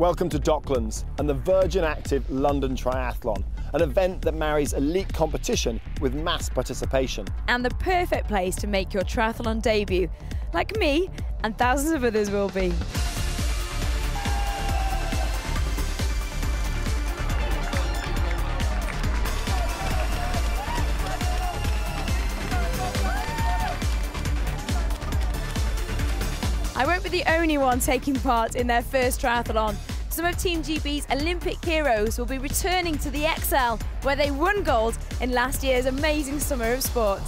Welcome to Docklands and the Virgin Active London Triathlon, an event that marries elite competition with mass participation. And the perfect place to make your triathlon debut, like me and thousands of others will be. I won't be the only one taking part in their first triathlon. Some of Team GB's Olympic heroes will be returning to the XL, where they won gold in last year's amazing summer of sport.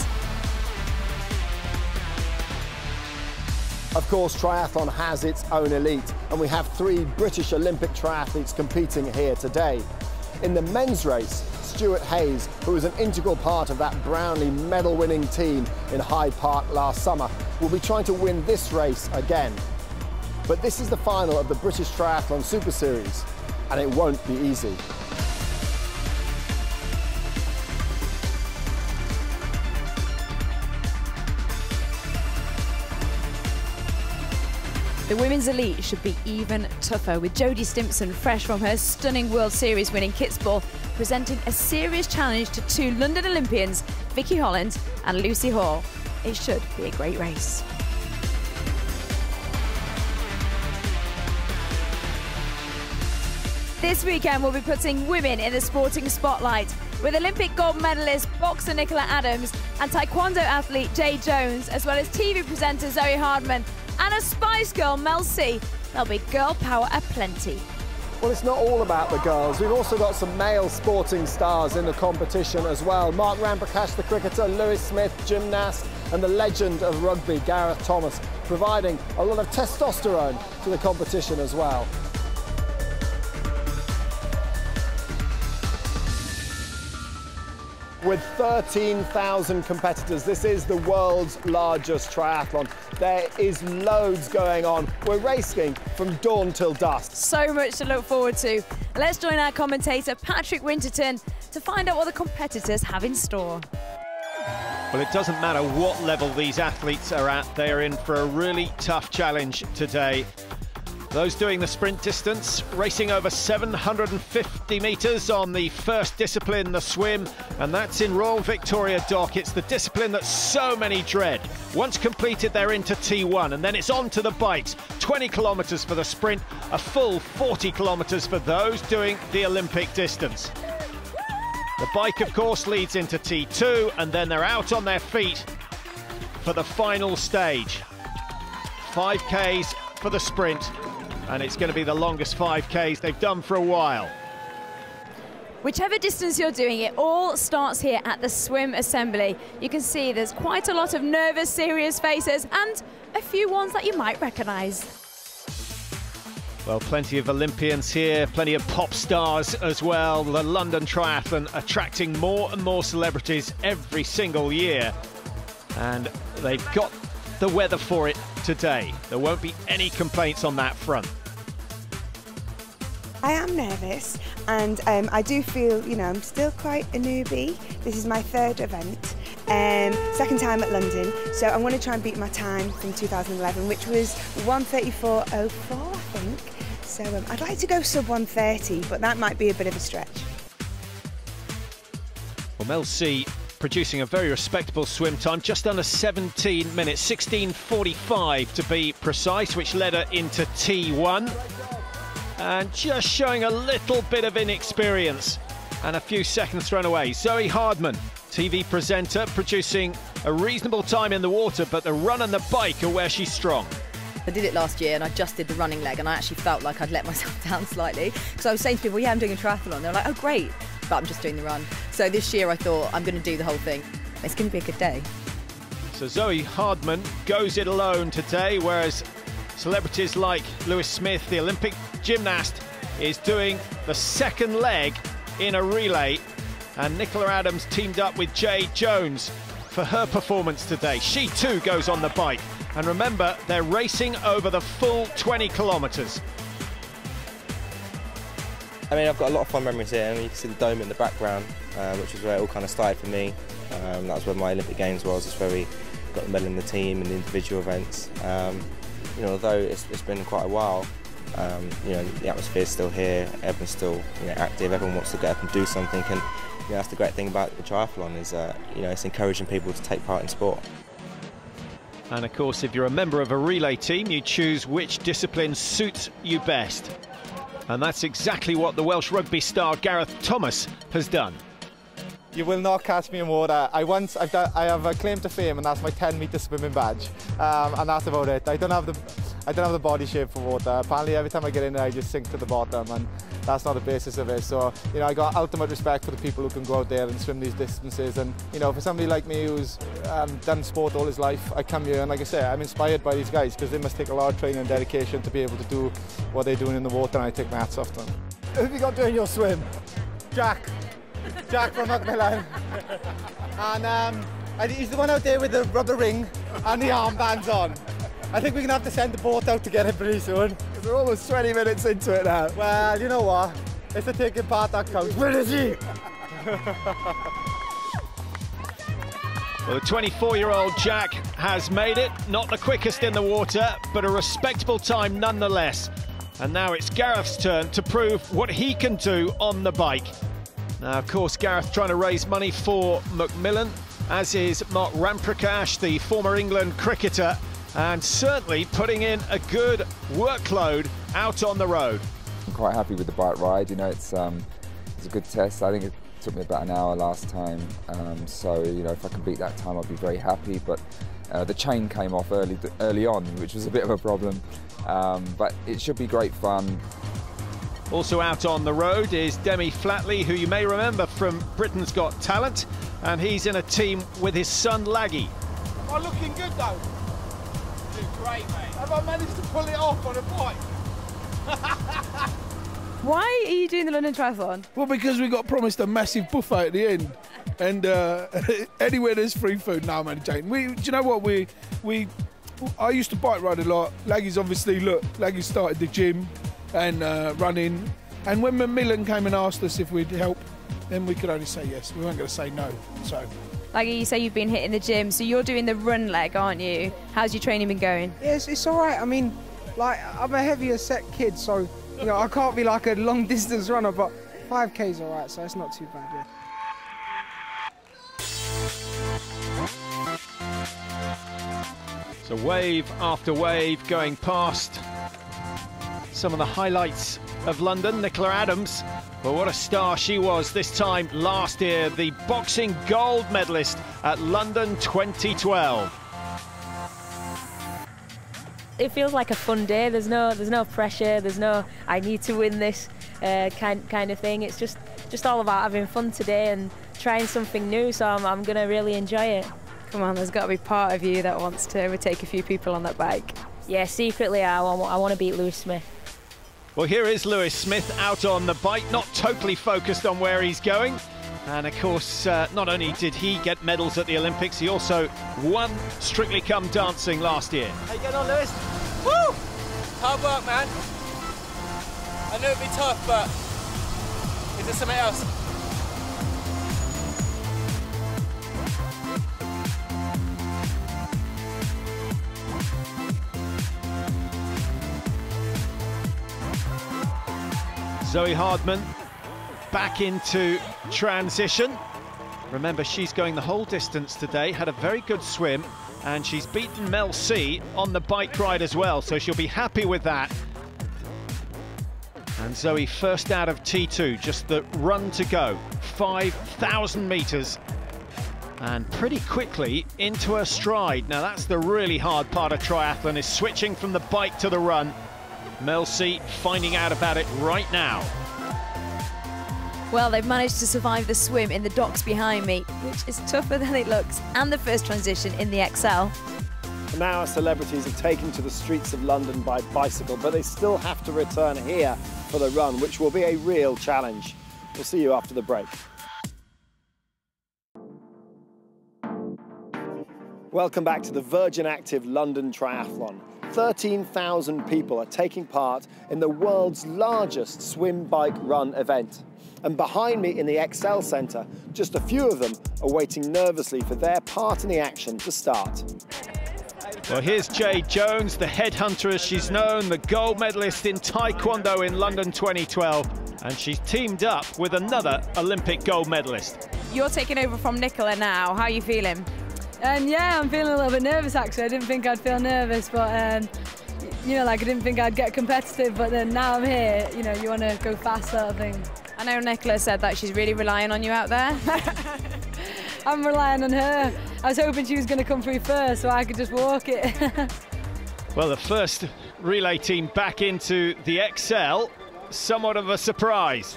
Of course, triathlon has its own elite, and we have 3 British Olympic triathletes competing here today. In the men's race, Stuart Hayes, who was an integral part of that Brownlee medal-winning team in Hyde Park last summer, will be trying to win this race again. But this is the final of the British Triathlon Super Series, and it won't be easy. The women's elite should be even tougher, with Jodie Stimpson, fresh from her stunning World Series winning Kitzbühel, presenting a serious challenge to 2 London Olympians, Vicky Holland and Lucy Hall. It should be a great race. This weekend we'll be putting women in the sporting spotlight, with Olympic gold medalist boxer Nicola and taekwondo athlete Jade Jones, as well as TV presenter Zoe Hardman and a Spice Girl Mel C. There'll be girl power aplenty. Well, it's not all about the girls. We've also got some male sporting stars in the competition as well. Mark Ramprakash, the cricketer, Lewis Smith, gymnast, and the legend of rugby, Gareth Thomas, providing a lot of testosterone to the competition as well. With 13,000 competitors, this is the world's largest triathlon. There is loads going on. We're racing from dawn till dusk. So much to look forward to. Let's join our commentator, Patrick Winterton, to find out what the competitors have in store. Well, it doesn't matter what level these athletes are at, they are in for a really tough challenge today. Those doing the sprint distance, racing over 750 metres on the first discipline, the swim, and that's in Royal Victoria Dock. It's the discipline that so many dread. Once completed, they're into T1, and then it's on to the bikes. 20 kilometres for the sprint, a full 40 kilometres for those doing the Olympic distance. The bike, of course, leads into T2, and then they're out on their feet for the final stage. 5Ks for the sprint. And it's going to be the longest 5Ks they've done for a while. Whichever distance you're doing, it all starts here at the swim assembly. You can see there's quite a lot of nervous, serious faces and a few ones that you might recognise. Well, plenty of Olympians here, plenty of pop stars as well. The London Triathlon attracting more and more celebrities every single year. And they've got the weather for it today. There won't be any complaints on that front. I am nervous, and I do feel, I'm still quite a newbie. This is my 3rd event, 2nd time at London, so I'm going to try and beat my time from 2011, which was 1:34.04, I think. So I'd like to go sub 1:30, but that might be a bit of a stretch. Well, Mel C producing a very respectable swim time, just under 17 minutes, 16:45 to be precise, which led her into T1. And just showing a little bit of inexperience and a few seconds thrown away. Zoe Hardman, TV presenter, producing a reasonable time in the water, but the run and the bike are where she's strong. I did it last year and I just did the running leg, and I actually felt like I'd let myself down slightly. Because I was saying to people, yeah, I'm doing a triathlon. They're like, oh, great, but I'm just doing the run. So this year I thought, I'm going to do the whole thing. It's going to be a good day. So Zoe Hardman goes it alone today, whereas celebrities like Lewis Smith, the Olympic gymnast, is doing the 2nd leg in a relay. And Nicola Adams teamed up with Jade Jones for her performance today. She too goes on the bike. And remember, they're racing over the full 20 kilometres. I mean, I've got a lot of fun memories here, and you can see the dome in the background, which is where it all kind of started for me. That was where my Olympic Games was. It's where we got the medal in the team and the individual events. You know, although it's been quite a while, You know, the atmosphere is still here, everyone's still, you know, active, everyone wants to get up and do something, and you know, that's the great thing about the triathlon is, you know, it's encouraging people to take part in sport. And of course, if you're a member of a relay team, you choose which discipline suits you best. And that's exactly what the Welsh rugby star Gareth Thomas has done. You will not catch me in water. I have a claim to fame, and that's my 10-metre swimming badge, and that's about it. I don't have the body shape for water. Apparently, every time I get in there, I just sink to the bottom, and that's not the basis of it. So, you know, I got ultimate respect for the people who can go out there and swim these distances. And you know, for somebody like me who's done sport all his life, I come here, and like I say, I'm inspired by these guys because they must take a lot of training and dedication to be able to do what they're doing in the water. And I take my hats off to them. Who have you got doing your swim? Jack from Macmillan. And he's the one out there with the rubber ring and the armbands on. I think we're going to have to send the boat out to get him pretty soon. We're almost 20 minutes into it now. Well, you know what? It's the taking part that counts. Where is he? Well, the 24-year-old Jack has made it. Not the quickest in the water, but a respectable time nonetheless. And now it's Gareth's turn to prove what he can do on the bike. Now, of course, Gareth trying to raise money for Macmillan, as is Mark Ramprakash, the former England cricketer, and certainly putting in a good workload out on the road. I'm quite happy with the bike ride. You know, it's a good test. I think it took me about an hour last time, so you know, if I can beat that time, I'll be very happy. But the chain came off early on, which was a bit of a problem. But it should be great fun. Also out on the road is Demi Flatley, who you may remember from Britain's Got Talent, and he's in a team with his son Laggy. Am I looking good though? You look great, mate. Have I managed to pull it off on a bike? Why are you doing the London Triathlon? Well, because we got promised a massive buffet at the end, and anywhere there's free food. No, man, Jane. Do you know what? I used to bike ride a lot. Laggy's obviously, look, Laggy started the gym and running. And when Macmillan came and asked us if we'd help, then we could only say yes. We weren't going to say no. So, Like you say, you've been hitting the gym, so you're doing the run leg, aren't you? How's your training been going? Yes, it's all right. I mean, like, I'm a heavier set kid, so you know I can't be like a long distance runner, but 5K's all right, so it's not too bad. Yeah. So wave after wave going past some of the highlights of London. Nicola Adams, well, what a star she was this time last year, the boxing gold medalist at London 2012. It feels like a fun day. There's no pressure. There's no I need to win this kind of thing. It's just all about having fun today and trying something new. So I'm going to really enjoy it. Come on, there's got to be part of you that wants to overtake a few people on that bike. Yeah, secretly I want to beat Lewis Smith. Well, here is Lewis Smith out on the bike, not totally focused on where he's going. And of course, not only did he get medals at the Olympics, he also won Strictly Come Dancing last year. How you getting on, Lewis? Woo! Hard work, man. I knew it'd be tough, but is there something else? Zoe Hardman back into transition. Remember, she's going the whole distance today, had a very good swim, and she's beaten Mel C on the bike ride as well, so she'll be happy with that. And Zoe first out of T2, just the run to go, 5,000 metres, and pretty quickly into her stride. Now that's the really hard part of triathlon, is switching from the bike to the run. Mel C finding out about it right now. Well, they've managed to survive the swim in the docks behind me, which is tougher than it looks, and the first transition in the XL. Now our celebrities are taken to the streets of London by bicycle, but they still have to return here for the run, which will be a real challenge. We'll see you after the break. Welcome back to the Virgin Active London Triathlon. 13,000 people are taking part in the world's largest swim, bike, run event. And behind me in the XL Centre, just a few of them are waiting nervously for their part in the action to start. Well, here's Jade Jones, the headhunter as she's known, the gold medalist in Taekwondo in London 2012, and she's teamed up with another Olympic gold medalist. You're taking over from Nicola now. How are you feeling? Yeah, I'm feeling a little bit nervous actually. I didn't think I'd feel nervous, but you know, like I didn't think I'd get competitive, but then now I'm here, you know, you want to go fast sort of thing. I know Nicola said that she's really relying on you out there. I'm relying on her. I was hoping she was going to come through first so I could just walk it. Well, the first relay team back into the XL, somewhat of a surprise.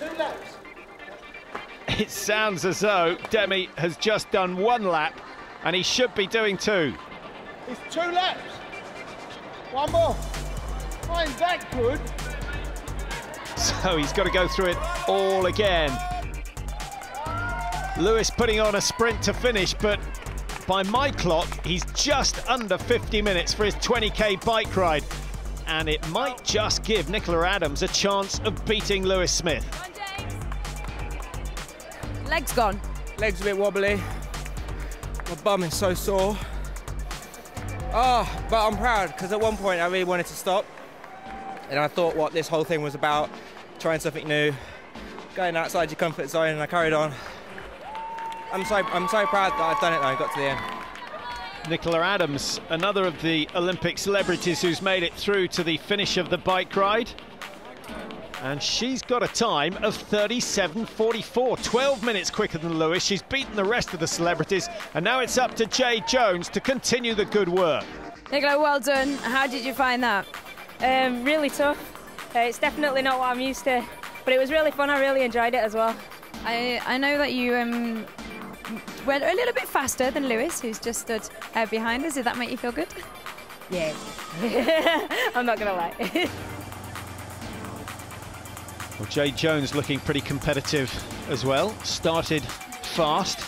It sounds as though Demi has just done 1 lap and he should be doing 2. It's 2 laps. 1 more. Why is that good? So he's got to go through it all again. Lewis putting on a sprint to finish, but by my clock, he's just under 50 minutes for his 20k bike ride. And it might just give Nicola Adams a chance of beating Lewis Smith. Legs gone. Legs a bit wobbly. My bum is so sore. Oh, but I'm proud because at one point I really wanted to stop. And I thought what this whole thing was about, trying something new, going outside your comfort zone, and I carried on. I'm so proud that I've done it though, I got to the end. Nicola Adams, another of the Olympic celebrities who's made it through to the finish of the bike ride. And she's got a time of 37:44, 12 minutes quicker than Lewis. She's beaten the rest of the celebrities, and now it's up to Jade Jones to continue the good work. Nicola, well done. How did you find that? Really tough. It's definitely not what I'm used to, but it was really fun. I really enjoyed it as well. I know that you went a little bit faster than Lewis, who's just stood behind us. Did that make you feel good? Yeah. I'm not going to lie. Well, Jade Jones looking pretty competitive as well. Started fast,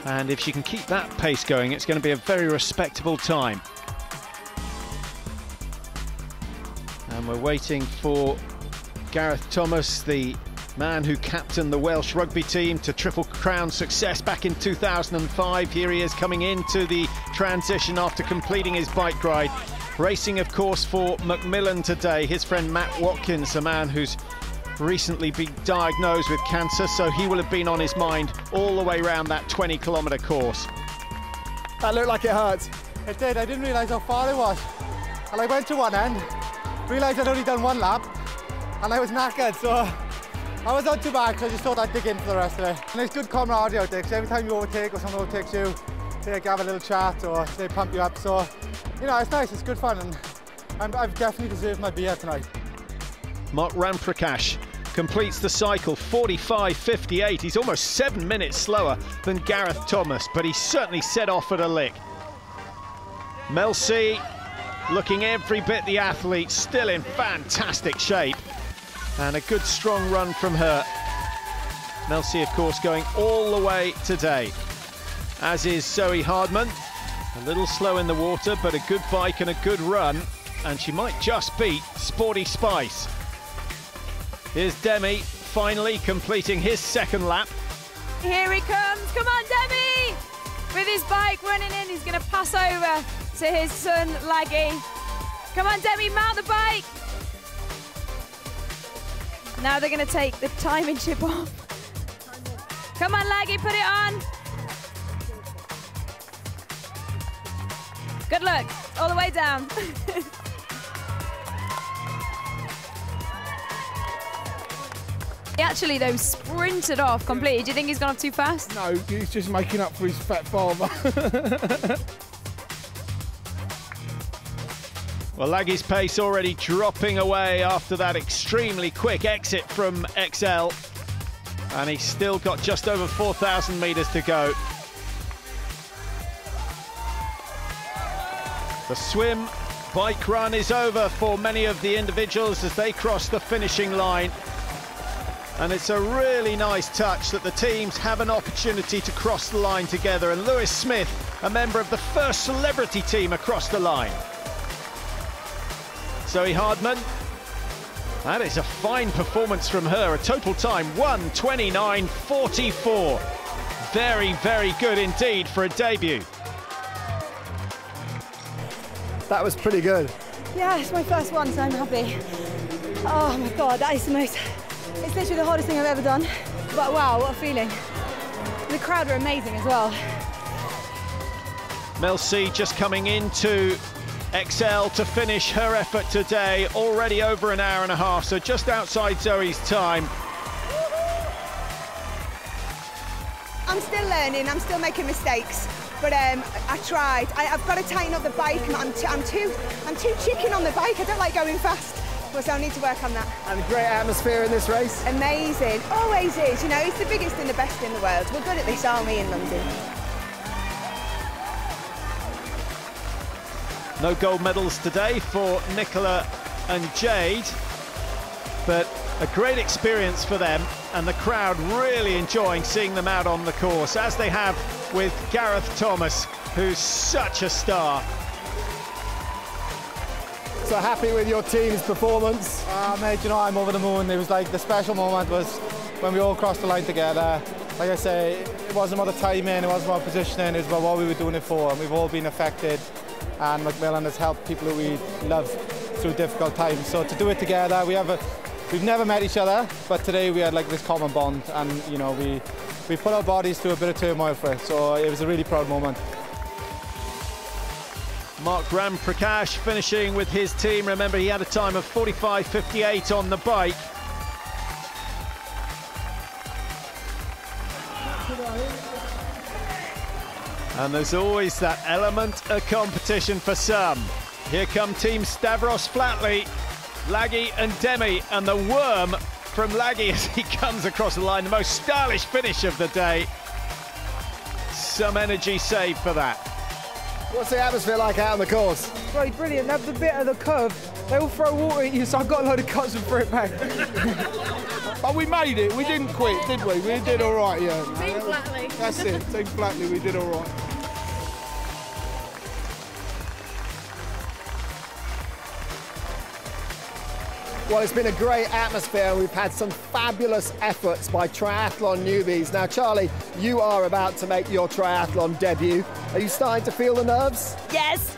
and if she can keep that pace going, it's going to be a very respectable time. And we're waiting for Gareth Thomas, the man who captained the Welsh rugby team to Triple Crown success back in 2005. Here he is coming into the transition after completing his bike ride. Racing, of course, for Macmillan today. His friend Matt Watkins, a man who's recently been diagnosed with cancer, so he will have been on his mind all the way around that 20-kilometre course. That looked like it hurt. It did. I didn't realise how far it was. And I went to one end, realised I'd only done 1 lap, and I was knackered, so I was not too bad because I just thought I'd dig in for the rest of it. And there's good camaraderie out there, because every time you overtake or someone overtakes you, they have a little chat or they pump you up. So, you know, it's nice, it's good fun, and I've definitely deserved my beer tonight. Mark Ramprakash completes the cycle 45:58. He's almost 7 minutes slower than Gareth Thomas, but he certainly set off at a lick. Mel C looking every bit the athlete, still in fantastic shape. And a good strong run from her. Mel C, of course, going all the way today, as is Zoe Hardman. A little slow in the water, but a good bike and a good run. And she might just beat Sporty Spice. Here's Demi, finally completing his 2nd lap. Here he comes. Come on, Demi! With his bike running in, he's going to pass over to his son, Laggy. Come on, Demi, mount the bike. Now they're going to take the timing chip off. Come on, Laggy, put it on. Good luck, all the way down. He actually, though, sprinted off completely. Do you think he's gone off too fast? No, he's just making up for his fat father. Well, Laggy's pace already dropping away after that extremely quick exit from XL. And he's still got just over 4,000 metres to go. The swim, bike run is over for many of the individuals as they cross the finishing line. And it's a really nice touch that the teams have an opportunity to cross the line together. And Lewis Smith, a member of the first celebrity team across the line. Zoe Hardman, that is a fine performance from her. A total time 1:29.44. Very, very good indeed for a debut. That was pretty good. Yeah, it's my first one, so I'm happy. Oh my God, that is the most, it's literally the hardest thing I've ever done. But wow, what a feeling. The crowd were amazing as well. Mel C just coming into XL to finish her effort today, already over an hour and a half, so just outside Zoe's time. I'm still learning, I'm still making mistakes, but I tried. I've got to tighten up the bike. I'm too chicken on the bike. I don't like going fast, so I need to work on that. And great atmosphere in this race. Amazing, always is. You know, it's the biggest and the best in the world. We're good at this, aren't we, in London? No gold medals today for Nicola and Jade, but a great experience for them, and the crowd really enjoying seeing them out on the course, as they have with Gareth Thomas, who's such a star. So happy with your team's performance? Mate, you know, I'm over the moon. It was like the special moment was when we all crossed the line together. Like I say, it wasn't about the timing, it wasn't about positioning, it was about what we were doing it for, and we've all been affected. And Macmillan has helped people who we love through difficult times. So to do it together, we've never met each other, but today we had like this common bond, and you know, we put our bodies through a bit of turmoil for it. So it was a really proud moment. Mark Ram Prakash finishing with his team. Remember, he had a time of 45.58 on the bike. And there's always that element of competition for some. Here come Team Stavros Flatley, Laggy and Demi, and the worm from Laggy as he comes across the line. The most stylish finish of the day. Some energy saved for that. What's the atmosphere like out on the course? Right, brilliant. At the bit of the curve, they all throw water at you, so I got a load of cuts and threw it back. But we made it. We didn't quit, did we? We did all right, yeah. Team Flatley. That's it. Team Flatley, we did all right. Well, it's been a great atmosphere. We've had some fabulous efforts by triathlon newbies. Now, Charlie, you are about to make your triathlon debut. Are you starting to feel the nerves? Yes!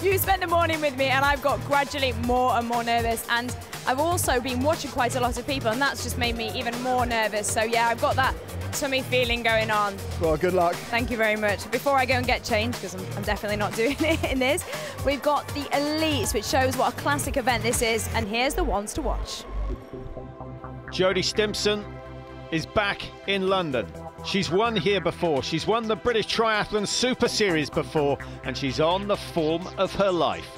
You spent the morning with me and I've got gradually more and more nervous, and I've also been watching quite a lot of people, and that's just made me even more nervous. So yeah, I've got that tummy feeling going on. Well, good luck. Thank you very much. Before I go and get changed, because I'm definitely not doing it in this, we've got the Elites, which shows what a classic event this is, and here's the ones to watch. Jodie Stimpson is back in London. She's won here before. She's won the British Triathlon Super Series before, and she's on the form of her life.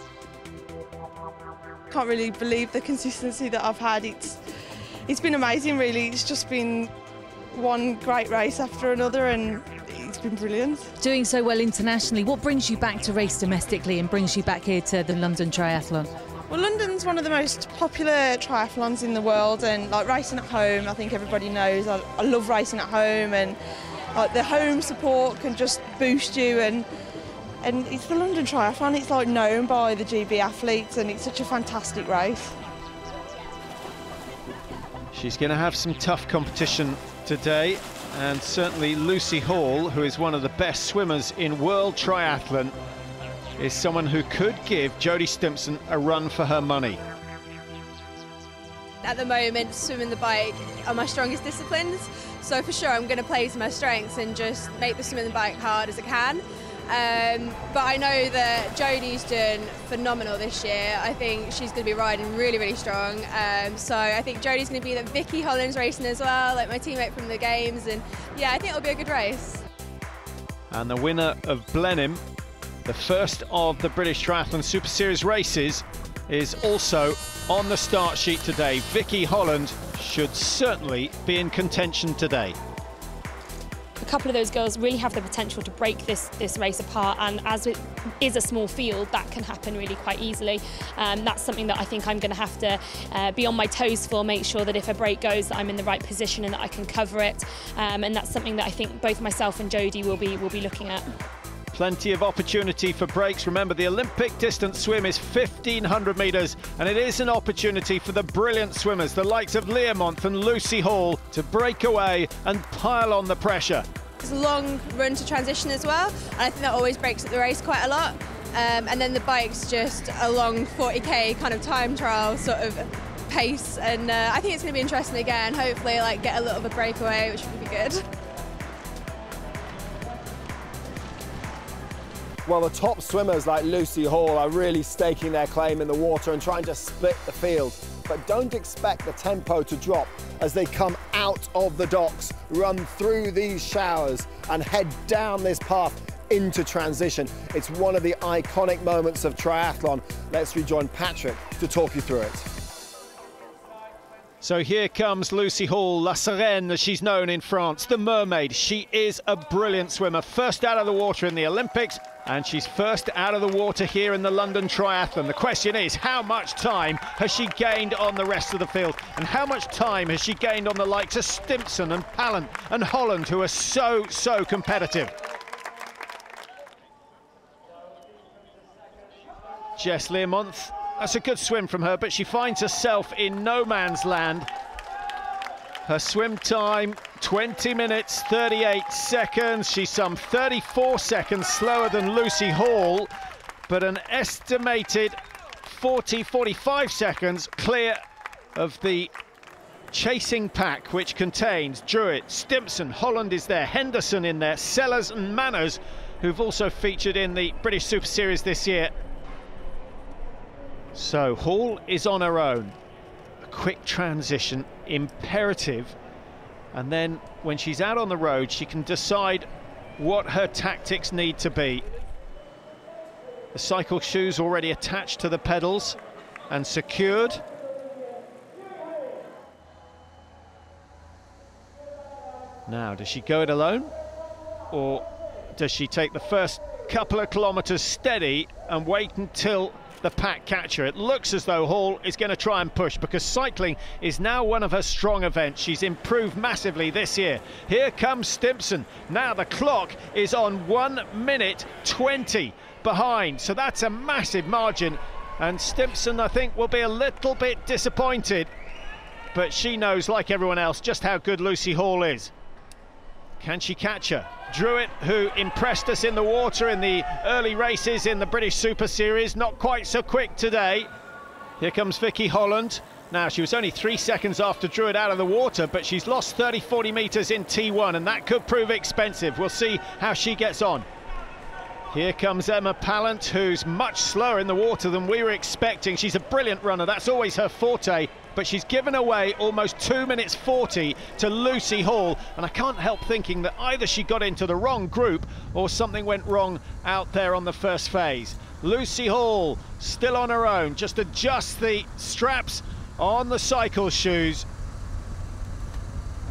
Can't really believe the consistency that I've had. It's been amazing, really. It's just been one great race after another, and it's been brilliant. Doing so well internationally, what brings you back to race domestically and brings you back here to the London Triathlon? Well, London's one of the most popular triathlons in the world, and like racing at home, I think everybody knows I love racing at home, and like the home support can just boost you, and it's the London Triathlon. It's like known by the GB athletes, and it's such a fantastic race. She's going to have some tough competition today, and certainly Lucy Hall, who is one of the best swimmers in world triathlon, is someone who could give Jodie Stimpson a run for her money. At the moment, swimming the bike are my strongest disciplines, so for sure I'm going to play to my strengths and just make the swimming the bike hard as I can. But I know that Jodie's done phenomenal this year. I think she's going to be riding really, really strong. So I think Jodie's going to be the Vicky Holland's racing as well, like my teammate from the games, and yeah, I think it'll be a good race. And the winner of Blenheim, the first of the British Triathlon Super Series races, is also on the start sheet today. Vicky Holland should certainly be in contention today. A couple of those girls really have the potential to break this race apart, and as it is a small field, that can happen really quite easily. That's something that I think I'm going to have to be on my toes for, make sure that if a break goes, that I'm in the right position and that I can cover it. And that's something that I think both myself and Jodie will be looking at. Plenty of opportunity for breaks. Remember, the Olympic distance swim is 1,500 metres, and it is an opportunity for the brilliant swimmers, the likes of Learmonth and Lucy Hall, to break away and pile on the pressure. It's a long run to transition as well, and I think that always breaks up the race quite a lot. and then the bike's just a long 40k kind of time trial sort of pace, and I think it's going to be interesting again. Hopefully, like, get a little bit of a breakaway, which would be good. Well, the top swimmers like Lucy Hall are really staking their claim in the water and trying to split the field. But don't expect the tempo to drop as they come out of the docks, run through these showers and head down this path into transition. It's one of the iconic moments of triathlon. Let's rejoin Patrick to talk you through it. So here comes Lucy Hall, La Sirène as she's known in France, the mermaid. She is a brilliant swimmer, first out of the water in the Olympics, and she's first out of the water here in the London Triathlon. The question is, how much time has she gained on the rest of the field? And how much time has she gained on the likes of Stimpson and Pallant and Holland, who are so competitive? Jess Learmonth, that's a good swim from her, but she finds herself in no man's land. Her swim time, 20 minutes, 38 seconds. She's some 34 seconds slower than Lucy Hall, but an estimated 45 seconds clear of the chasing pack, which contains Druitt, Stimpson, Holland is there, Henderson in there, Sellers and Manners, who've also featured in the British Super Series this year. So Hall is on her own. A quick transition, imperative. And then when she's out on the road, she can decide what her tactics need to be. The cycle shoes already attached to the pedals and secured. Now, does she go it alone? Or does she take the first couple of kilometres steady and wait until the pack catcher? It looks as though Hall is going to try and push, because cycling is now one of her strong events. She's improved massively this year. Here comes Stimpson. Now the clock is on 1 minute 20 behind, so that's a massive margin, and Stimpson, I think, will be a little bit disappointed, but she knows, like everyone else, just how good Lucy Hall is. Can she catch her? Druitt, who impressed us in the water in the early races in the British Super Series, not quite so quick today. Here comes Vicky Holland. Now, she was only 3 seconds after Druitt out of the water, but she's lost 30-40 metres in T1, and that could prove expensive. We'll see how she gets on. Here comes Emma Pallant, who's much slower in the water than we were expecting. She's a brilliant runner, that's always her forte, but she's given away almost 2 minutes 40 to Lucy Hall, and I can't help thinking that either she got into the wrong group or something went wrong out there on the first phase. Lucy Hall still on her own, just adjust the straps on the cycle shoes.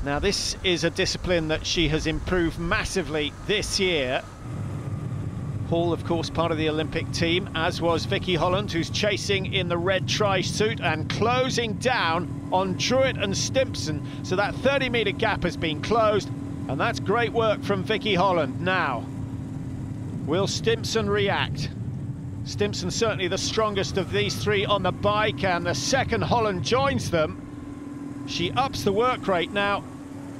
Now, this is a discipline that she has improved massively this year. Hall, of course, part of the Olympic team, as was Vicky Holland, who's chasing in the red tri-suit and closing down on Druitt and Stimpson. So that 30-metre gap has been closed, and that's great work from Vicky Holland. Now, will Stimpson react? Stimpson certainly the strongest of these three on the bike, and the second Holland joins them. She ups the work rate now.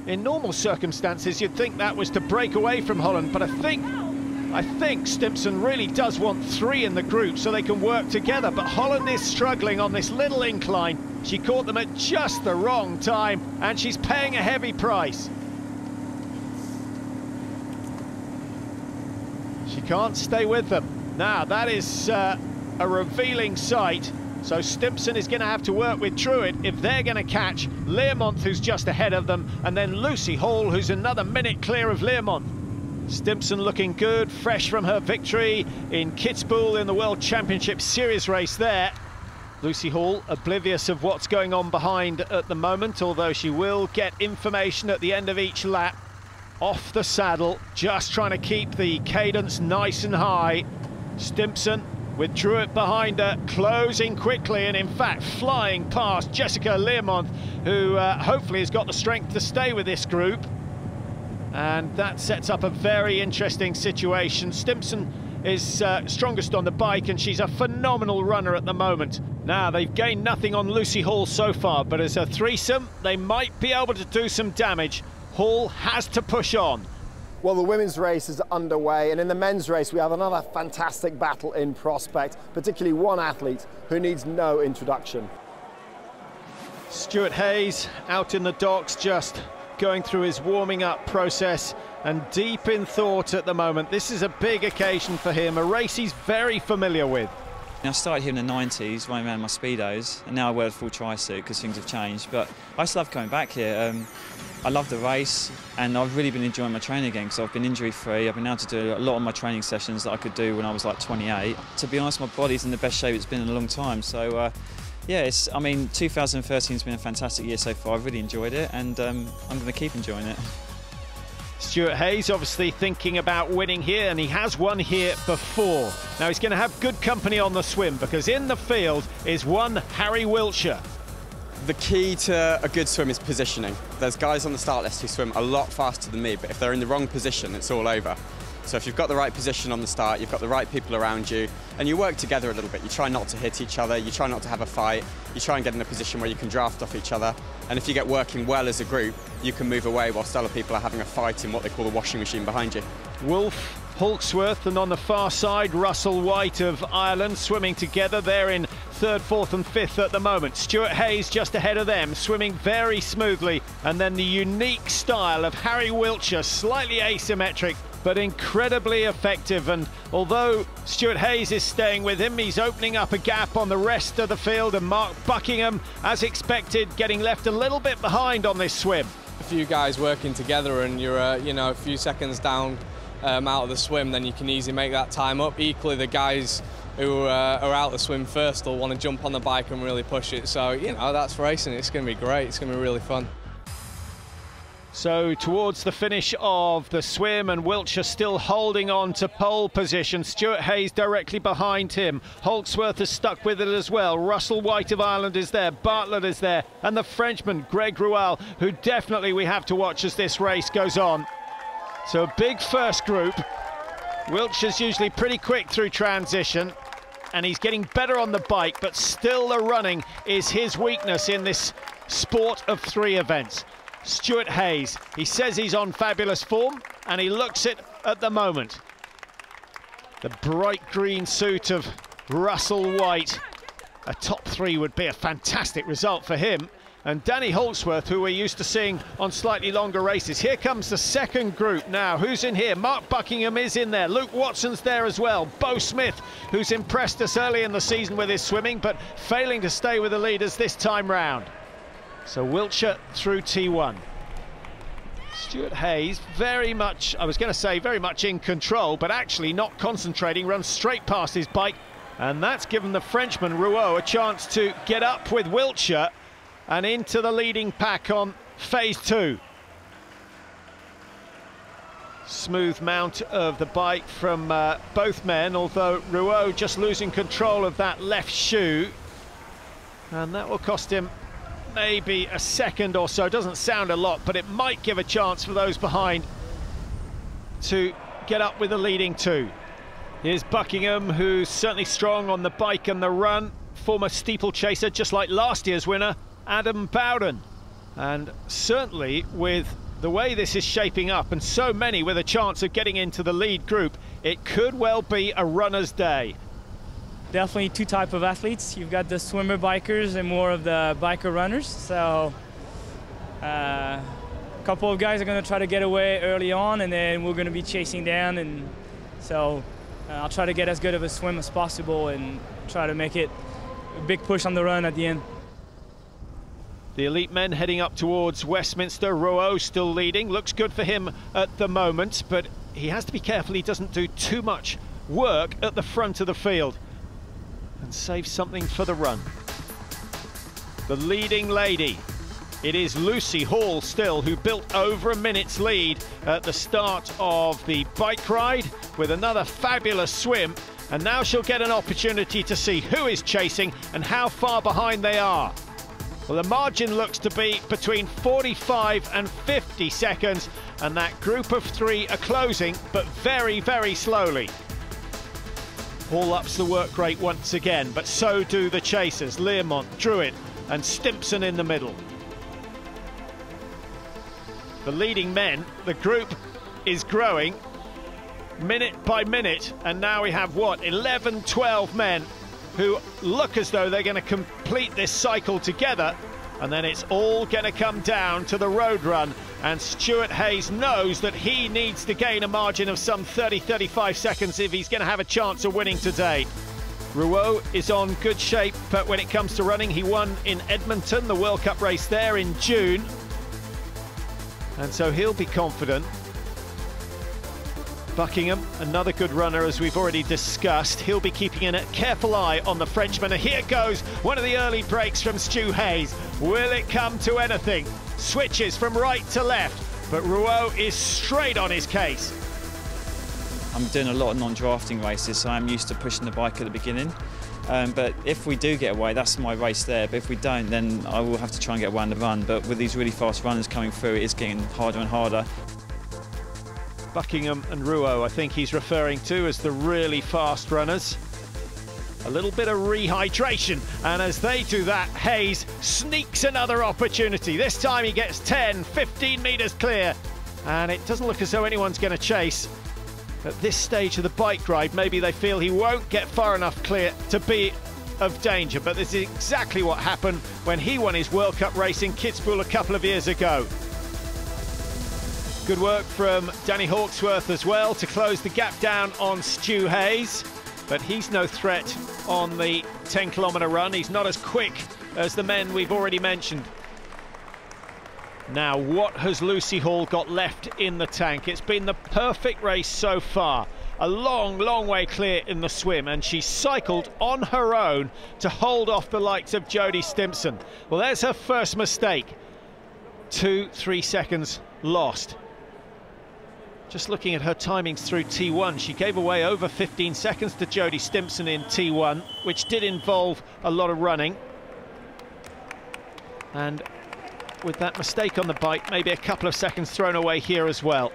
In normal circumstances, you'd think that was to break away from Holland, but I think Stimpson really does want three in the group so they can work together, but Holland is struggling on this little incline. She caught them at just the wrong time, and she's paying a heavy price. She can't stay with them. Now, that is a revealing sight. So Stimpson is going to have to work with Druitt if they're going to catch Learmonth, who's just ahead of them, and then Lucy Hall, who's another minute clear of Learmonth. Stimpson looking good, fresh from her victory in Kitzbühel in the World Championship Series race there. Lucy Hall oblivious of what's going on behind at the moment, although she will get information at the end of each lap. Off the saddle, just trying to keep the cadence nice and high. Stimpson with Druitt behind her, closing quickly and in fact flying past Jessica Learmonth, who hopefully has got the strength to stay with this group. And that sets up a very interesting situation. Stimpson is strongest on the bike, and she's a phenomenal runner at the moment. Now, they've gained nothing on Lucy Hall so far, but as a threesome, they might be able to do some damage. Hall has to push on. Well, the women's race is underway, and in the men's race we have another fantastic battle in prospect, particularly one athlete who needs no introduction. Stuart Hayes out in the docks, just going through his warming up process and deep in thought at the moment. This is a big occasion for him, a race he's very familiar with. I started here in the 90s, running around my Speedos, and now I wear a full tri-suit because things have changed. But I just love coming back here. I love the race, and I've really been enjoying my training again because I've been injury-free. I've been able to do a lot of my training sessions that I could do when I was like 28. To be honest, my body's in the best shape it's been in a long time. So, yeah, I mean, 2013 has been a fantastic year so far. I've really enjoyed it, and I'm going to keep enjoying it. Stuart Hayes obviously thinking about winning here, and he has won here before. Now he's going to have good company on the swim because in the field is one Harry Wiltshire. The key to a good swim is positioning. There's guys on the start list who swim a lot faster than me, but if they're in the wrong position, it's all over. So if you've got the right position on the start, you've got the right people around you, and you work together a little bit. You try not to hit each other, you try not to have a fight, you try and get in a position where you can draft off each other. And if you get working well as a group, you can move away whilst other people are having a fight in what they call the washing machine behind you. Wolf, Hawksworth, and on the far side, Russell White of Ireland swimming together. They're in third, fourth and fifth at the moment. Stuart Hayes just ahead of them, swimming very smoothly. And then the unique style of Harry Wiltshire, slightly asymmetric, but incredibly effective. And although Stuart Hayes is staying with him, he's opening up a gap on the rest of the field, and Mark Buckingham, as expected, getting left a little bit behind on this swim. A few guys working together and you're you know, a few seconds down out of the swim, then you can easily make that time up. Equally, the guys who are out the swim first will want to jump on the bike and really push it. So, you know, that's racing. It's going to be great. It's going to be really fun. So towards the finish of the swim, and Wiltshire still holding on to pole position. Stuart Hayes directly behind him. Hawksworth is stuck with it as well. Russell White of Ireland is there. Bartlett is there. And the Frenchman, Greg Ruel, who definitely we have to watch as this race goes on. So a big first group. Wiltshire's usually pretty quick through transition, and he's getting better on the bike, but still the running is his weakness in this sport of three events. Stuart Hayes, he says he's on fabulous form, and he looks it at the moment. The bright green suit of Russell White. A top three would be a fantastic result for him. And Danny Hawksworth, who we're used to seeing on slightly longer races. Here comes the second group now. Who's in here? Mark Buckingham is in there. Luke Watson's there as well. Bo Smith, who's impressed us early in the season with his swimming, but failing to stay with the leaders this time round. So Wiltshire through T1. Stuart Hayes very much, I was going to say very much in control, but actually not concentrating, runs straight past his bike. And that's given the Frenchman, Rouault, a chance to get up with Wiltshire and into the leading pack on phase two. Smooth mount of the bike from both men, although Rouault just losing control of that left shoe. And that will cost him maybe a second or so. Doesn't sound a lot, but it might give a chance for those behind to get up with the leading two. Here's Buckingham, who's certainly strong on the bike and the run. Former steeplechaser, just like last year's winner, Adam Bowden. And certainly with the way this is shaping up, and so many with a chance of getting into the lead group, it could well be a runner's day. Definitely two types of athletes. You've got the swimmer bikers and more of the biker runners. So a couple of guys are going to try to get away early on, and then we're going to be chasing down. And so I'll try to get as good of a swim as possible and try to make it a big push on the run at the end. The elite men heading up towards Westminster. Rouault still leading. Looks good for him at the moment, but he has to be careful he doesn't do too much work at the front of the field and save something for the run. The leading lady, it is Lucy Hall still, who built over a minute's lead at the start of the bike ride with another fabulous swim, and now she'll get an opportunity to see who is chasing and how far behind they are. Well, the margin looks to be between 45 and 50 seconds, and that group of three are closing, but very, very slowly. Hall ups the work rate once again, but so do the chasers, Learmont, Druitt and Stimpson in the middle. The leading men, the group is growing minute by minute, and now we have, what, 11, 12 men who look as though they're going to complete this cycle together, and then it's all going to come down to the road run, and Stuart Hayes knows that he needs to gain a margin of some 30-35 seconds if he's going to have a chance of winning today. Rouault is on good shape, but when it comes to running, he won in Edmonton, the World Cup race there in June, and so he'll be confident. Buckingham, another good runner, as we've already discussed. He'll be keeping a careful eye on the Frenchman. And here goes one of the early breaks from Stu Hayes. Will it come to anything? Switches from right to left, but Rouault is straight on his case. I'm doing a lot of non-drafting races, so I'm used to pushing the bike at the beginning. But if we do get away, that's my race there. But if we don't, then I will have to try and get away on the run. But with these really fast runners coming through, it is getting harder and harder. Buckingham and Rouault, I think he's referring to as the really fast runners. A little bit of rehydration, and as they do that, Hayes sneaks another opportunity. This time he gets 10, 15 metres clear, and it doesn't look as though anyone's going to chase. At this stage of the bike ride, maybe they feel he won't get far enough clear to be of danger, but this is exactly what happened when he won his World Cup race in Kitzbühel a couple of years ago. Good work from Danny Hawksworth as well to close the gap down on Stu Hayes, but he's no threat on the 10-kilometre run. He's not as quick as the men we've already mentioned. Now, what has Lucy Hall got left in the tank? It's been the perfect race so far. A long, long way clear in the swim, and she cycled on her own to hold off the likes of Jodie Stimpson. Well, there's her first mistake. 2-3 seconds lost. Just looking at her timings through T1, she gave away over 15 seconds to Jodie Stimpson in T1, which did involve a lot of running. And with that mistake on the bike, maybe a couple of seconds thrown away here as well.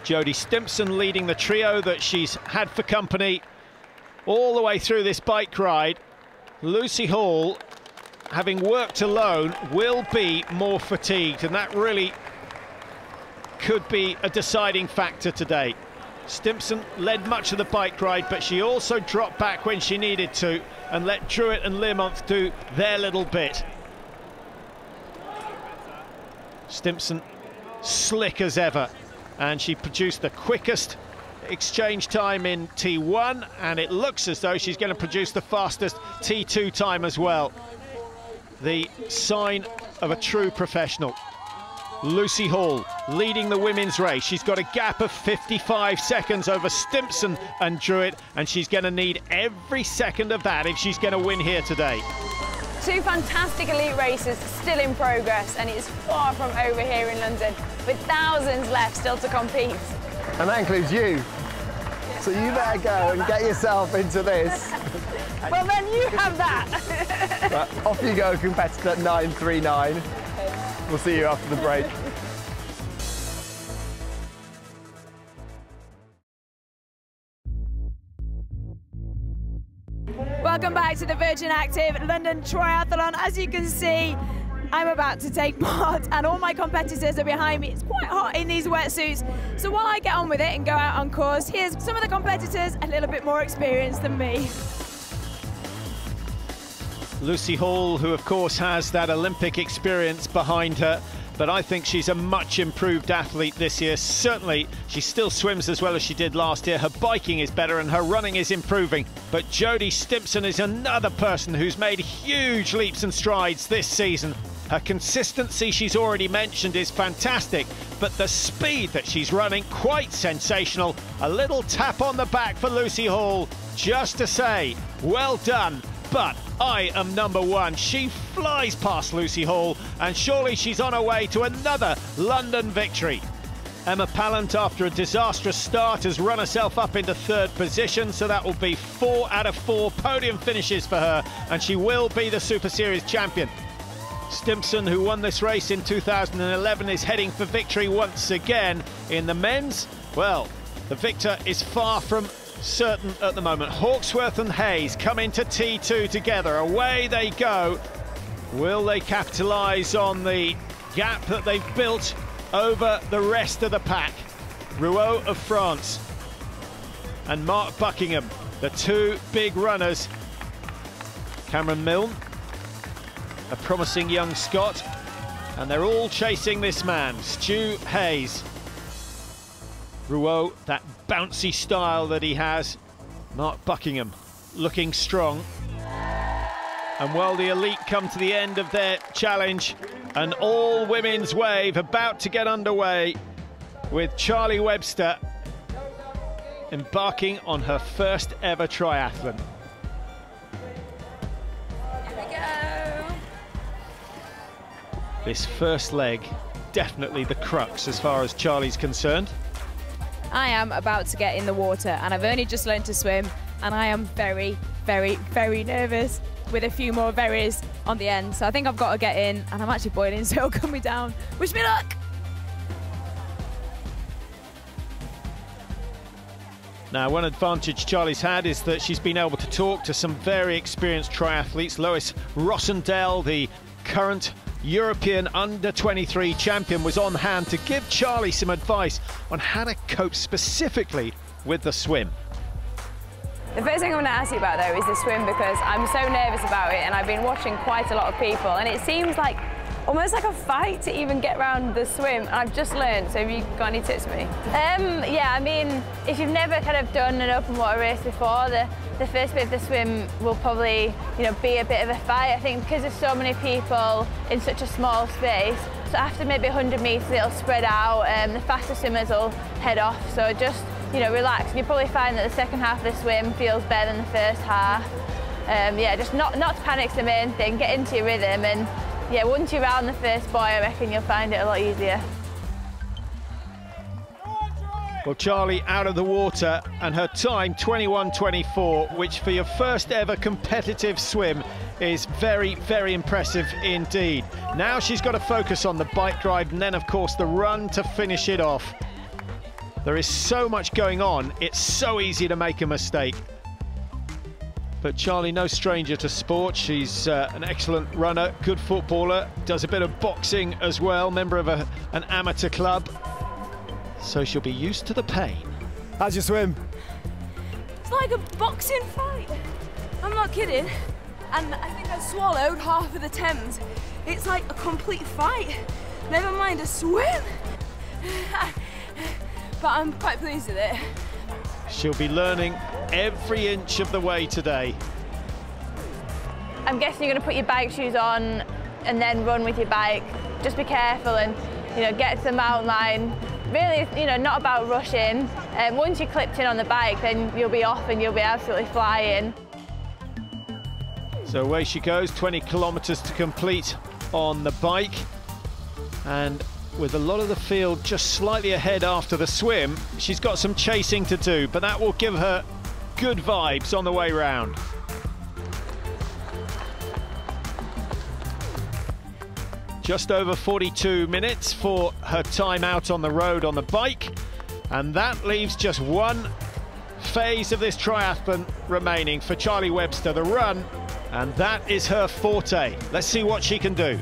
Jodie Stimpson leading the trio that she's had for company all the way through this bike ride. Lucy Hall, having worked alone, will be more fatigued, and that really could be a deciding factor today. Stimpson led much of the bike ride, but she also dropped back when she needed to and let Druitt and Learmonth do their little bit. Stimpson slick as ever, and she produced the quickest exchange time in T1, and it looks as though she's going to produce the fastest T2 time as well. The sign of a true professional. Lucy Hall leading the women's race. She's got a gap of 55 seconds over Stimpson and Druitt, and she's going to need every second of that if she's going to win here today. Two fantastic elite races still in progress, and it's far from over here in London, with thousands left still to compete. And that includes you. So you better go and get yourself into this. Well, then you have that. Right, off you go, competitor 939. We'll see you after the break. Welcome back to the Virgin Active London Triathlon. As you can see, I'm about to take part, and all my competitors are behind me. It's quite hot in these wetsuits. So while I get on with it and go out on course, here's some of the competitors a little bit more experienced than me. Lucy Hall, who of course has that Olympic experience behind her, but I think she's a much improved athlete this year. Certainly, she still swims as well as she did last year. Her biking is better and her running is improving. But Jodie Stimpson is another person who's made huge leaps and strides this season. Her consistency, she's already mentioned, is fantastic, but the speed that she's running, quite sensational. A little tap on the back for Lucy Hall, just to say, well done. But I am number one. She flies past Lucy Hall, and surely she's on her way to another London victory. Emma Pallant, after a disastrous start, has run herself up into third position, so that will be 4 out of 4 podium finishes for her, and she will be the Super Series champion. Stimpson, who won this race in 2011, is heading for victory once again. In the men's, well, the victor is far from certain at the moment. Hawksworth and Hayes come into T2 together. Away they go. Will they capitalise on the gap that they've built over the rest of the pack. Rouault of France and Mark Buckingham, the two big runners. Cameron Milne, a promising young Scot, and they're all chasing this man, Stu Hayes. Rouault, that bouncy style that he has. Mark Buckingham looking strong. And while the elite come to the end of their challenge, an all-women's wave about to get underway with Charlie Webster embarking on her first ever triathlon. Here we go. This first leg, definitely the crux as far as Charlie's concerned. I am about to get in the water and I've only just learned to swim and I am very, very, very nervous with a few more verys on the end. So I think I've got to get in and I'm actually boiling, so it'll calm me down. Wish me luck! Now, one advantage Charlie's had is that she's been able to talk to some very experienced triathletes. Lois Rossendale, the current European under-23 champion, was on hand to give Charlie some advice on how to cope specifically with the swim. The first thing I'm going to ask you about, though, is the swim, because I'm so nervous about it and I've been watching quite a lot of people and it seems like almost like a fight to even get around the swim. And I've just learned, so have you got any tips for me? Yeah, I mean, if you've never kind of done an open water race before, the first bit of the swim will probably, be a bit of a fight. I think because there's so many people in such a small space, so after maybe 100 metres it'll spread out, the faster swimmers will head off, so just, relax. And you'll probably find that the second half of the swim feels better than the first half. Yeah, just not to panic's the main thing, get into your rhythm, and yeah, once you're around the first buoy, I reckon you'll find it a lot easier. Well, Charlie out of the water, and her time 21:24, which for your first ever competitive swim is very, very impressive indeed. Now she's got to focus on the bike ride and then, of course, the run to finish it off. There is so much going on, it's so easy to make a mistake. But Charlie, no stranger to sport. She's an excellent runner, good footballer, does a bit of boxing as well, member of an amateur club. So she'll be used to the pain. How's your swim? It's like a boxing fight. I'm not kidding. And I think I swallowed half of the Thames. It's like a complete fight. Never mind a swim. But I'm quite pleased with it. She'll be learning every inch of the way today. I'm guessing you're going to put your bike shoes on and then run with your bike. Just be careful and, get to the mountain line. Really, not about rushing. Once you're clipped in on the bike, then you'll be off and you'll be absolutely flying. So away she goes, 20 kilometres to complete on the bike. And with a lot of the field just slightly ahead after the swim, she's got some chasing to do, but that will give her good vibes on the way round. Just over 42 minutes for her time out on the road on the bike, and that leaves just one phase of this triathlon remaining for Charlie Webster, the run, and that is her forte. Let's see what she can do.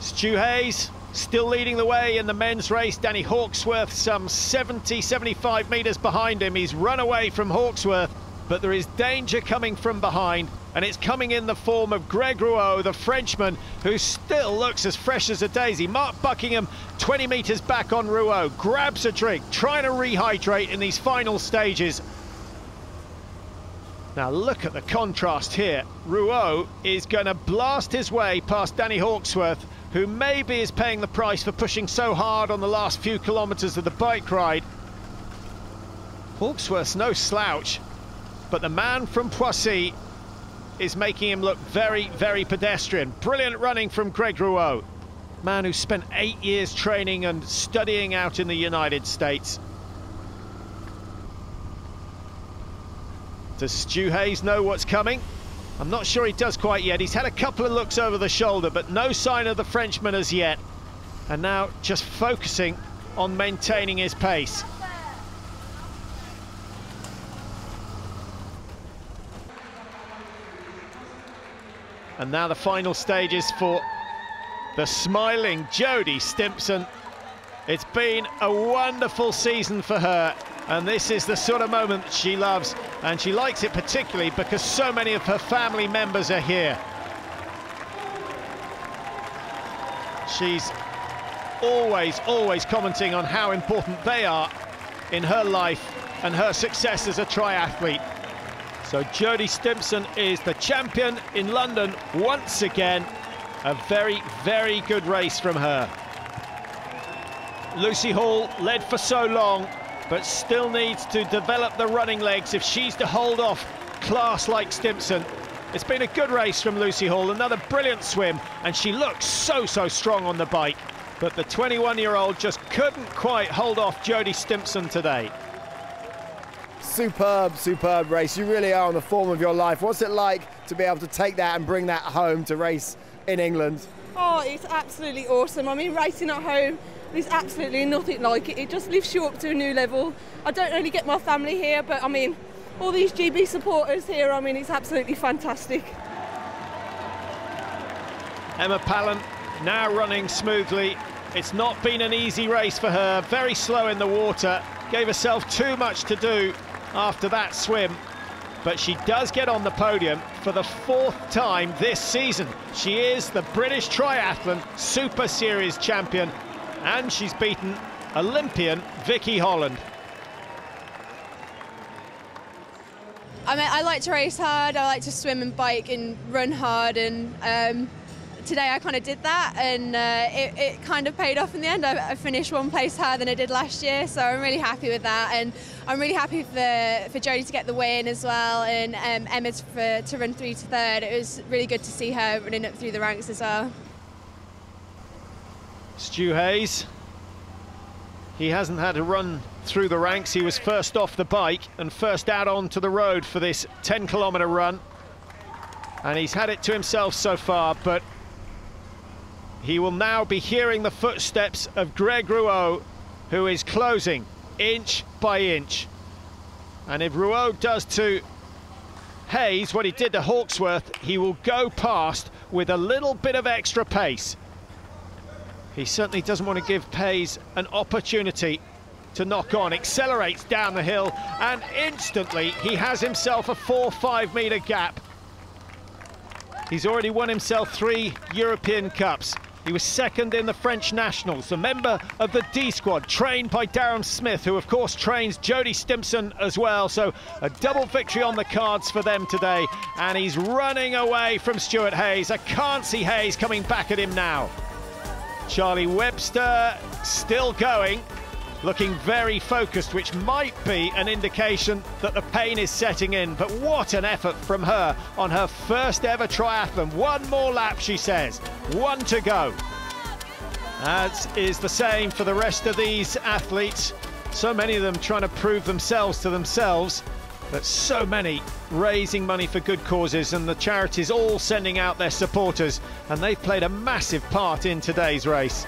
Stu Hayes still leading the way in the men's race. Danny Hawksworth some 75 metres behind him. He's run away from Hawksworth, but there is danger coming from behind, and it's coming in the form of Greg Rouault, the Frenchman, who still looks as fresh as a daisy. Mark Buckingham 20 metres back on Rouault, grabs a drink, trying to rehydrate in these final stages. Now look at the contrast here. Rouault is going to blast his way past Danny Hawksworth, who maybe is paying the price for pushing so hard on the last few kilometres of the bike ride. Hawksworth's no slouch, but the man from Poissy is making him look very, very pedestrian. Brilliant running from Greg Rouault, man who spent 8 years training and studying out in the United States. Does Stu Hayes know what's coming? I'm not sure he does quite yet. He's had a couple of looks over the shoulder, but no sign of the Frenchman as yet. And now just focusing on maintaining his pace. And now the final stages for the smiling Jodie Stimpson It's been a wonderful season for her, and this is the sort of moment that she loves, and she likes it particularly because so many of her family members are here. She's always commenting on how important they are in her life and her success as a triathlete. So Jodie Stimpson is the champion in London once again. A very, very good race from her. Lucy Hall led for so long, but still needs to develop the running legs if she's to hold off class like Stimpson. It's been a good race from Lucy Hall, another brilliant swim, and she looks so strong on the bike. But the 21-year-old just couldn't quite hold off Jodie Stimpson today. Superb race. You really are on the form of your life. What's it like to be able to take that and bring that home to race in England? Oh, it's absolutely awesome. I mean, racing at home, there's absolutely nothing like it. It just lifts you up to a new level. I don't only get my family here, but I mean, all these GB supporters here, I mean, it's absolutely fantastic. Emma Pallant now running smoothly. It's not been an easy race for her, very slow in the water, gave herself too much to do after that swim, but she does get on the podium for the 4th time this season. She is the British Triathlon Super Series champion, and she's beaten Olympian Vicky Holland. I mean, I like to race hard, I like to swim and bike and run hard, and today I kind of did that, and it kind of paid off in the end. I finished 1 place higher than I did last year, so I'm really happy with that, and I'm really happy for Jodie to get the win as well, and Emma to run through to 3rd. It was really good to see her running up through the ranks as well. Stu Hayes, he hasn't had to run through the ranks. He was first off the bike and first out onto the road for this 10-kilometre run, and he's had it to himself so far, but he will now be hearing the footsteps of Greg Rouault, who is closing inch by inch. And if Rouault does to Hayes what he did to Hawksworth, he will go past with a little bit of extra pace. He certainly doesn't want to give Hayes an opportunity to knock on. Accelerates down the hill, and instantly he has himself a 4-5 metre gap. He's already won himself 3 European Cups. He was 2nd in the French Nationals, a member of the D squad, trained by Darren Smith, who of course trains Jodie Stimpson as well. So a double victory on the cards for them today. And he's running away from Stuart Hayes. I can't see Hayes coming back at him now. Charlie Webster still going, looking very focused, which might be an indication that the pain is setting in. But what an effort from her on her first ever triathlon. 1 more lap, she says. 1 to go. As is the same for the rest of these athletes. So many of them trying to prove themselves to themselves, but so many raising money for good causes, and the charities all sending out their supporters, and they've played a massive part in today's race.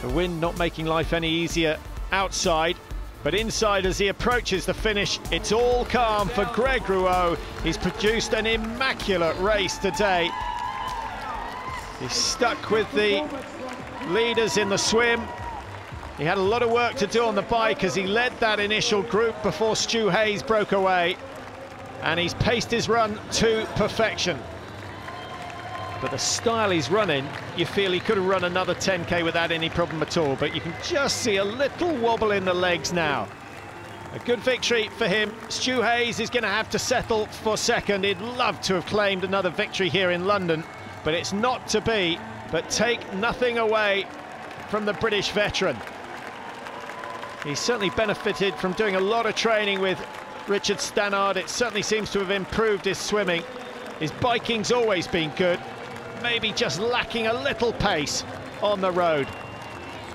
The wind not making life any easier outside, but inside as he approaches the finish, it's all calm for Greg Rouault. He's produced an immaculate race today. He's stuck with the leaders in the swim. He had a lot of work to do on the bike as he led that initial group before Stu Hayes broke away, and he's paced his run to perfection. But the style he's running, you feel he could have run another 10k without any problem at all, but you can just see a little wobble in the legs now. A good victory for him. Stu Hayes is going to have to settle for 2nd. He'd love to have claimed another victory here in London, but it's not to be. But take nothing away from the British veteran. He's certainly benefited from doing a lot of training with Richard Stannard. It certainly seems to have improved his swimming. His biking's always been good, maybe just lacking a little pace on the road.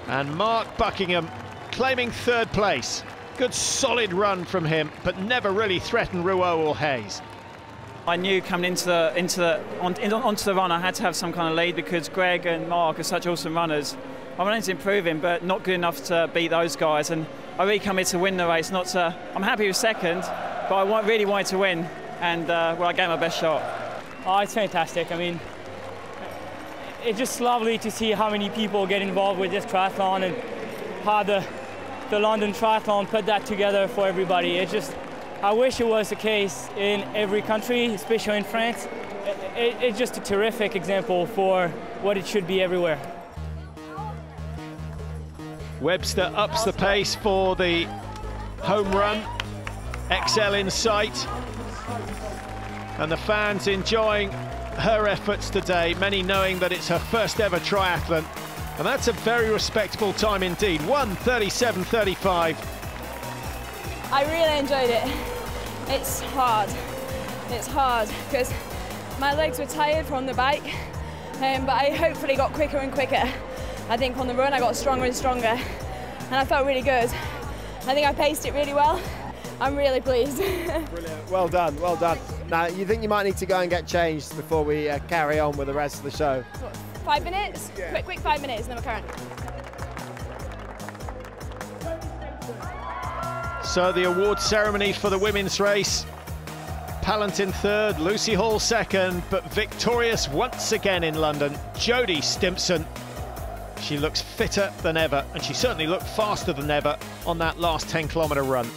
And Mark Buckingham claiming 3rd place. Good solid run from him, but never really threatened Rouault or Hayes. I knew coming onto the run I had to have some kind of lead because Greg and Mark are such awesome runners. I wanted to improve him, but not good enough to beat those guys. And I really come here to win the race, not to. I'm happy with 2nd, but I really wanted to win, and well, I gave my best shot. Oh, it's fantastic. I mean, it's just lovely to see how many people get involved with this triathlon and how the London Triathlon put that together for everybody. It's just, I wish it was the case in every country, especially in France. It's just a terrific example for what it should be everywhere. Webster ups the pace for the home run. XL in sight. And the fans enjoying her efforts today, many knowing that it's her first ever triathlon. And that's a very respectable time indeed, 1:37.35. I really enjoyed it. It's hard because my legs were tired from the bike, but I hopefully got quicker and quicker. I think on the run I got stronger and stronger, and I felt really good. I think I paced it really well. I'm really pleased. Brilliant, well done, well done. Now, you think you might need to go and get changed before we carry on with the rest of the show? What, 5 minutes? Yeah. Quick 5 minutes, and then we're carrying. So the award ceremony for the women's race. Pallant in third, Lucy Hall second, but victorious once again in London, Jodie Stimpson. She looks fitter than ever, and she certainly looked faster than ever on that last 10-kilometre run.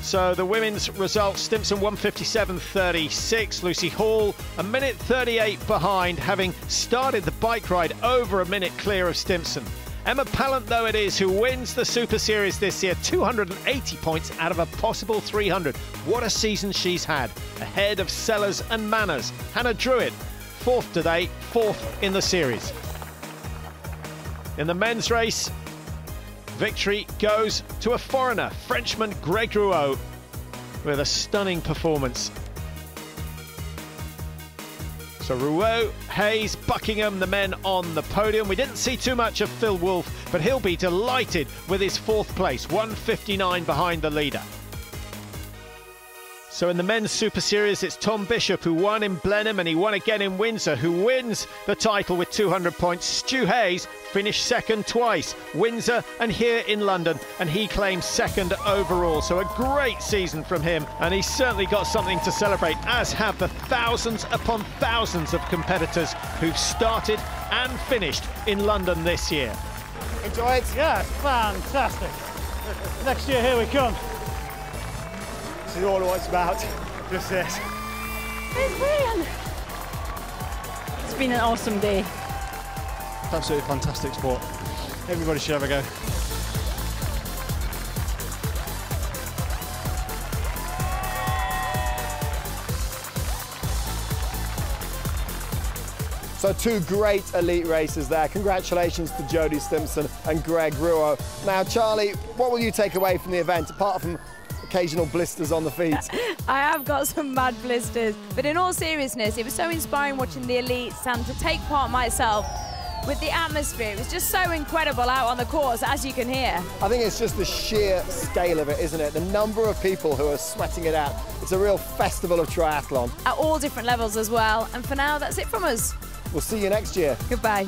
So the women's results, Stimpson 1:57.36, Lucy Hall a minute 38 behind, having started the bike ride over a minute clear of Stimpson. Emma Pallant, though it is, who wins the Super Series this year, 280 points out of a possible 300. What a season she's had, ahead of Sellers and Manners. Hannah Druitt, fourth today, fourth in the series. In the men's race, victory goes to a foreigner, Frenchman Greg Rouault, with a stunning performance. So Rouault, Hayes, Buckingham, the men on the podium. We didn't see too much of Phil Wolfe, but he'll be delighted with his fourth place, 1:59 behind the leader. So in the men's Super Series, it's Tom Bishop who won in Blenheim, and he won again in Windsor, who wins the title with 200 points. Stu Hayes finished second twice, Windsor and here in London, and he claims second overall. So a great season from him, and he's certainly got something to celebrate, as have the thousands upon thousands of competitors who've started and finished in London this year. Enjoy it? Yeah, it's fantastic. Next year, here we come. This is all it's about, just this. It's brilliant. It's been an awesome day. Absolutely fantastic sport. Everybody should have a go. So two great elite races there. Congratulations to Jodie Stimpson and Greg Rouault. Now, Charlie, what will you take away from the event, apart from occasional blisters on the feet? I have got some mad blisters, but in all seriousness, it was so inspiring watching the elites and to take part myself with the atmosphere. It was just so incredible out on the course, as you can hear. I think it's just the sheer scale of it, isn't it? The number of people who are sweating it out. It's a real festival of triathlon. At all different levels as well. And for now, that's it from us. We'll see you next year. Goodbye.